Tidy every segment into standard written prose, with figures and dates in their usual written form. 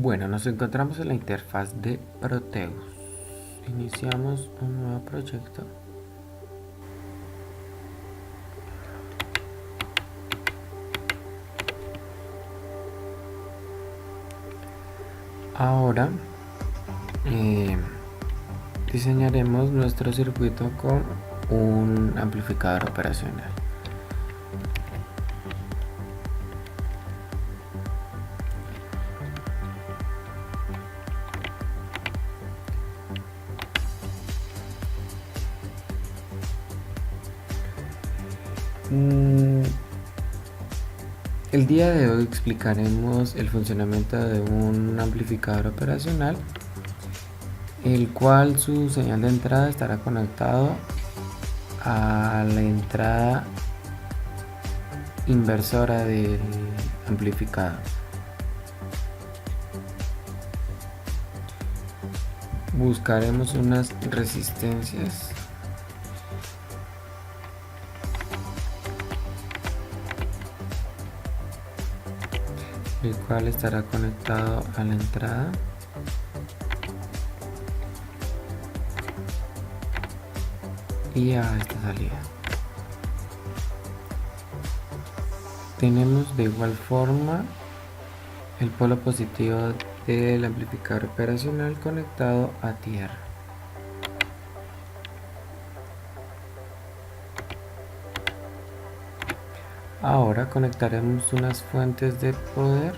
Bueno, nos encontramos en la interfaz de Proteus. Iniciamos un nuevo proyecto. Ahora diseñaremos nuestro circuito con un amplificador operacional. El día de hoy explicaremos el funcionamiento de un amplificador operacional, el cual su señal de entrada estará conectado a la entrada inversora del amplificador. Buscaremos unas resistencias el cual estará conectado a la entrada y a esta salida. Tenemos de igual forma el polo positivo del amplificador operacional conectado a tierra. Ahora conectaremos unas fuentes de poder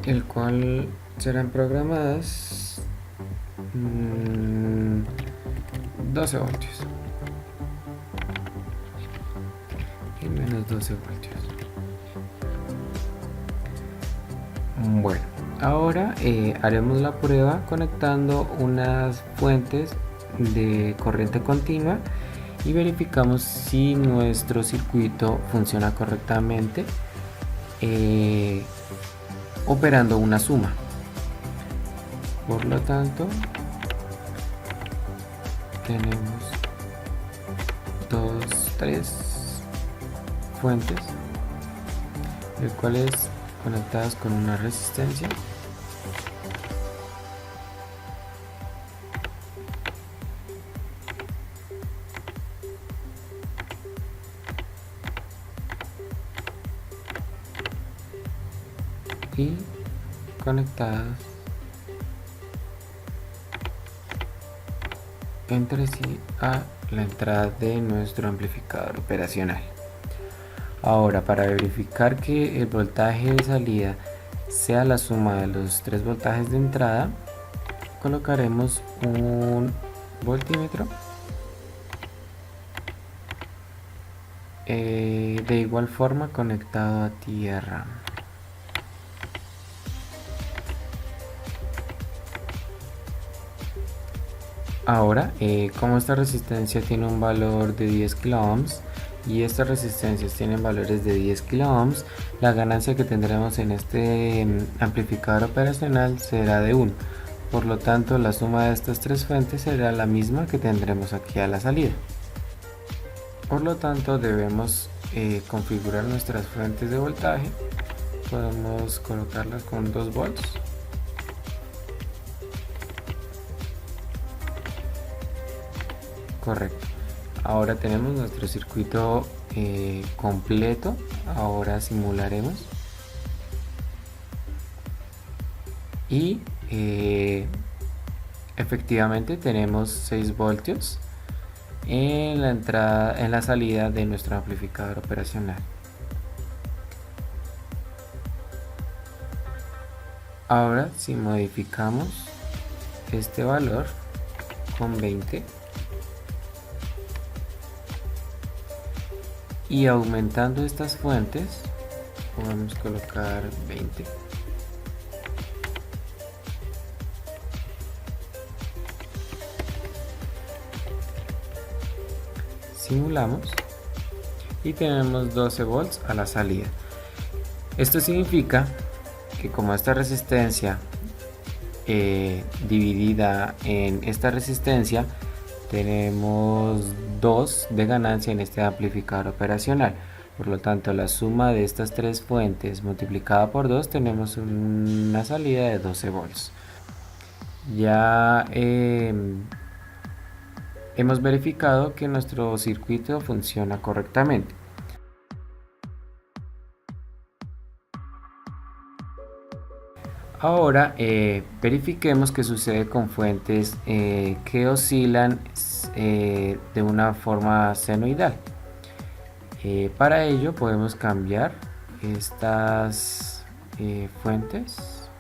el cual serán programadas 12 voltios y menos 12 voltios. Bueno, ahora haremos la prueba conectando unas fuentes de corriente continua y verificamos si nuestro circuito funciona correctamente operando una suma. Por lo tanto, tenemos 3 fuentes, las cuales conectadas con una resistencia y conectadas entre sí a la entrada de nuestro amplificador operacional. Ahora, para verificar que el voltaje de salida sea la suma de los 3 voltajes de entrada, colocaremos un voltímetro de igual forma conectado a tierra. Ahora, como esta resistencia tiene un valor de 10 kilo ohms y estas resistencias tienen valores de 10 kilo ohms, la ganancia que tendremos en este amplificador operacional será de 1. Por lo tanto, la suma de estas 3 fuentes será la misma que tendremos aquí a la salida. Por lo tanto, debemos configurar nuestras fuentes de voltaje. Podemos colocarlas con 2 volts. Correcto. Ahora tenemos nuestro circuito completo. Ahora simularemos y efectivamente tenemos 6 voltios en la entrada, en la salida de nuestro amplificador operacional. Ahora, si modificamos este valor con 20 y aumentando estas fuentes, podemos colocar 20. Simulamos y tenemos 12 volts a la salida. Esto significa que como esta resistencia dividida en esta resistencia, tenemos 2 de ganancia en este amplificador operacional. Por lo tanto, la suma de estas tres fuentes multiplicada por 2 tenemos una salida de 12 volts. Ya hemos verificado que nuestro circuito funciona correctamente. Ahora verifiquemos qué sucede con fuentes que oscilan de una forma senoidal. Para ello podemos cambiar estas fuentes.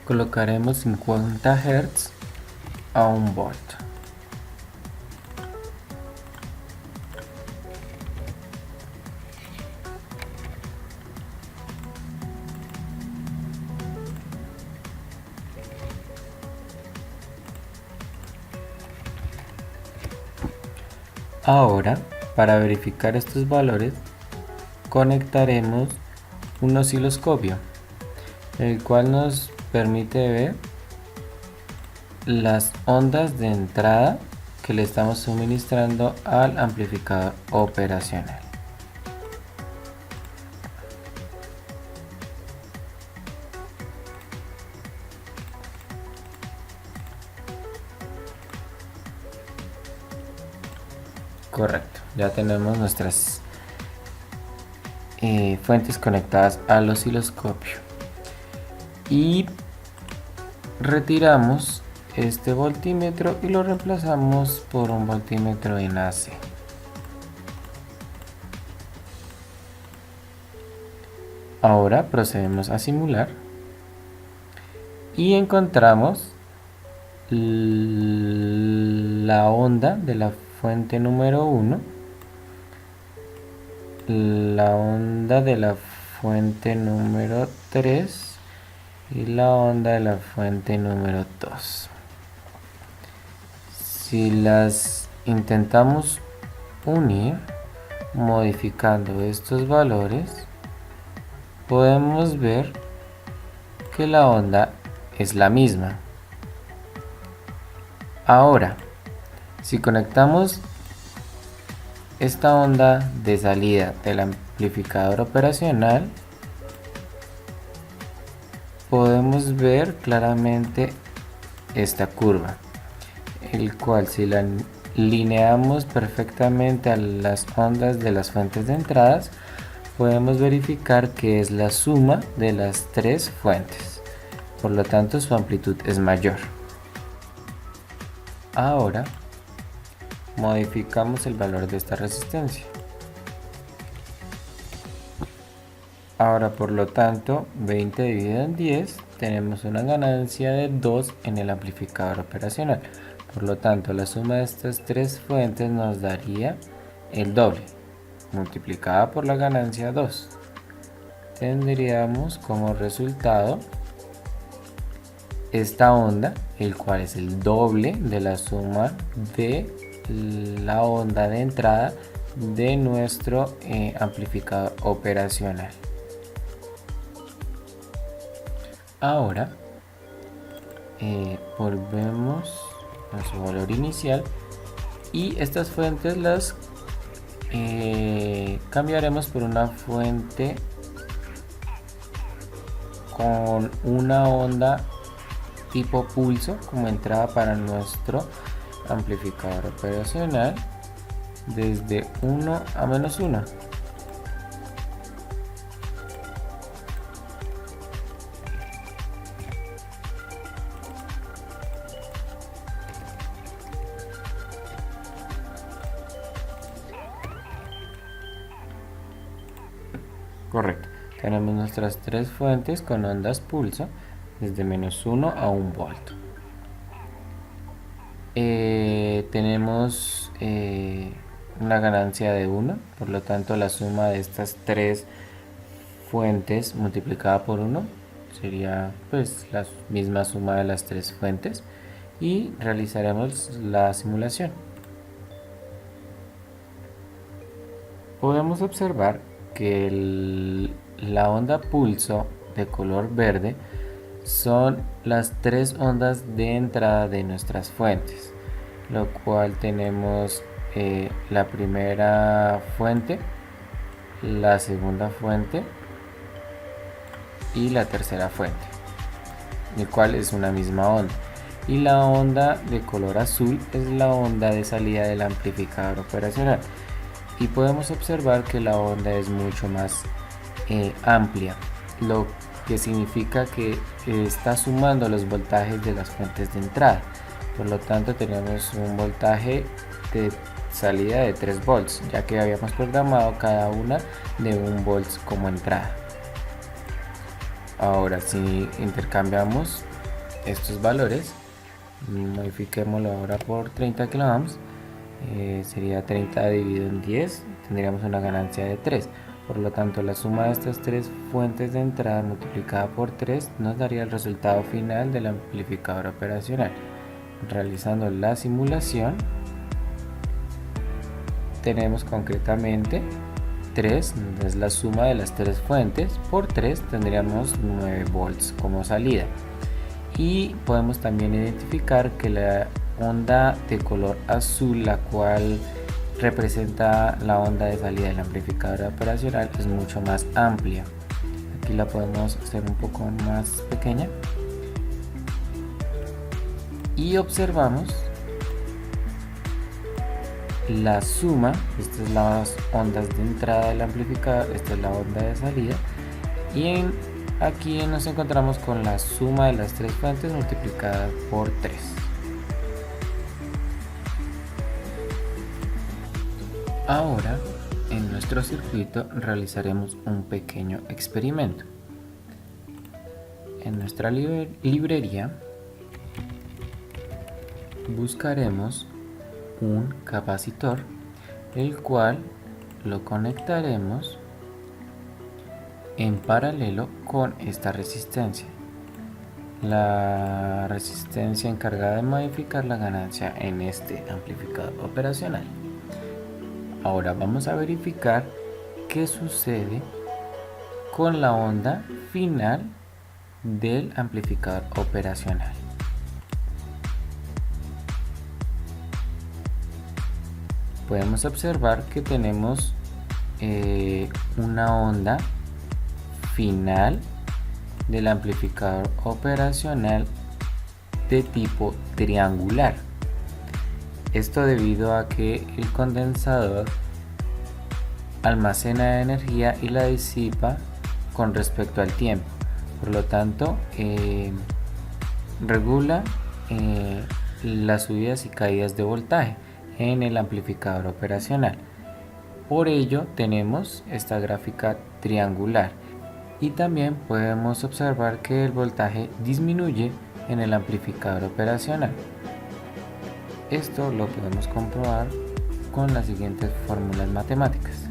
Colocaremos 50 Hz a 1 volt. Ahora, para verificar estos valores, conectaremos un osciloscopio, el cual nos permite ver las ondas de entrada que le estamos suministrando al amplificador operacional. Correcto, ya tenemos nuestras fuentes conectadas al osciloscopio y retiramos este voltímetro y lo reemplazamos por un voltímetro en AC. Ahora procedemos a simular y encontramos la onda de la fuente número 1, la onda de la fuente número 3 y la onda de la fuente número 2. Si las intentamos unir modificando estos valores, podemos ver que la onda es la misma. Ahora, si conectamos esta onda de salida del amplificador operacional, podemos ver claramente esta curva, el cual si la lineamos perfectamente a las ondas de las fuentes de entradas, podemos verificar que es la suma de las tres fuentes, por lo tanto su amplitud es mayor. Ahora modificamos el valor de esta resistencia. Ahora por lo tanto 20 dividido en 10 tenemos una ganancia de 2 en el amplificador operacional. Por lo tanto la suma de estas tres fuentes nos daría el doble multiplicada por la ganancia 2. Tendríamos como resultado esta onda, el cual es el doble de la suma de la onda de entrada de nuestro amplificador operacional. Ahora volvemos a su valor inicial y estas fuentes las cambiaremos por una fuente con una onda tipo pulso como entrada para nuestro amplificador operacional desde 1 a -1. Correcto, tenemos nuestras tres fuentes con ondas pulso desde -1 a 1 volt. Tenemos una ganancia de 1, por lo tanto la suma de estas tres fuentes multiplicada por 1 sería pues la misma suma de las tres fuentes y realizaremos la simulación. Podemos observar que la onda pulso de color verde son las tres ondas de entrada de nuestras fuentes, lo cual tenemos la primera fuente, la segunda fuente y la tercera fuente, el cual es una misma onda. Y la onda de color azul es la onda de salida del amplificador operacional. Y podemos observar que la onda es mucho más amplia, lo que significa que está sumando los voltajes de las fuentes de entrada. Por lo tanto, tenemos un voltaje de salida de 3 volts, ya que habíamos programado cada una de 1 volts como entrada. Ahora, si intercambiamos estos valores, modifiquémoslo ahora por 30 kiloohms, sería 30 dividido en 10, tendríamos una ganancia de 3. Por lo tanto, la suma de estas tres fuentes de entrada multiplicada por 3 nos daría el resultado final del amplificador operacional. Realizando la simulación, tenemos concretamente 3, es la suma de las tres fuentes, por 3 tendríamos 9 volts como salida. Y podemos también identificar que la onda de color azul, la cual representa la onda de salida del amplificador operacional, es mucho más amplia. Aquí la podemos hacer un poco más pequeña y observamos la suma. Estas son las ondas de entrada del amplificador, esta es la onda de salida, y aquí nos encontramos con la suma de las tres fuentes multiplicada por 3. Ahora, en nuestro circuito realizaremos un pequeño experimento. En nuestra librería buscaremos un capacitor, el cual lo conectaremos en paralelo con esta resistencia, la resistencia encargada de modificar la ganancia en este amplificador operacional. Ahora vamos a verificar qué sucede con la onda final del amplificador operacional. Podemos observar que tenemos una onda final del amplificador operacional de tipo triangular. Esto debido a que el condensador almacena energía y la disipa con respecto al tiempo. Por lo tanto, regula las subidas y caídas de voltaje en el amplificador operacional. Por ello tenemos esta gráfica triangular, y también podemos observar que el voltaje disminuye en el amplificador operacional. Esto lo podemos comprobar con las siguientes fórmulas matemáticas.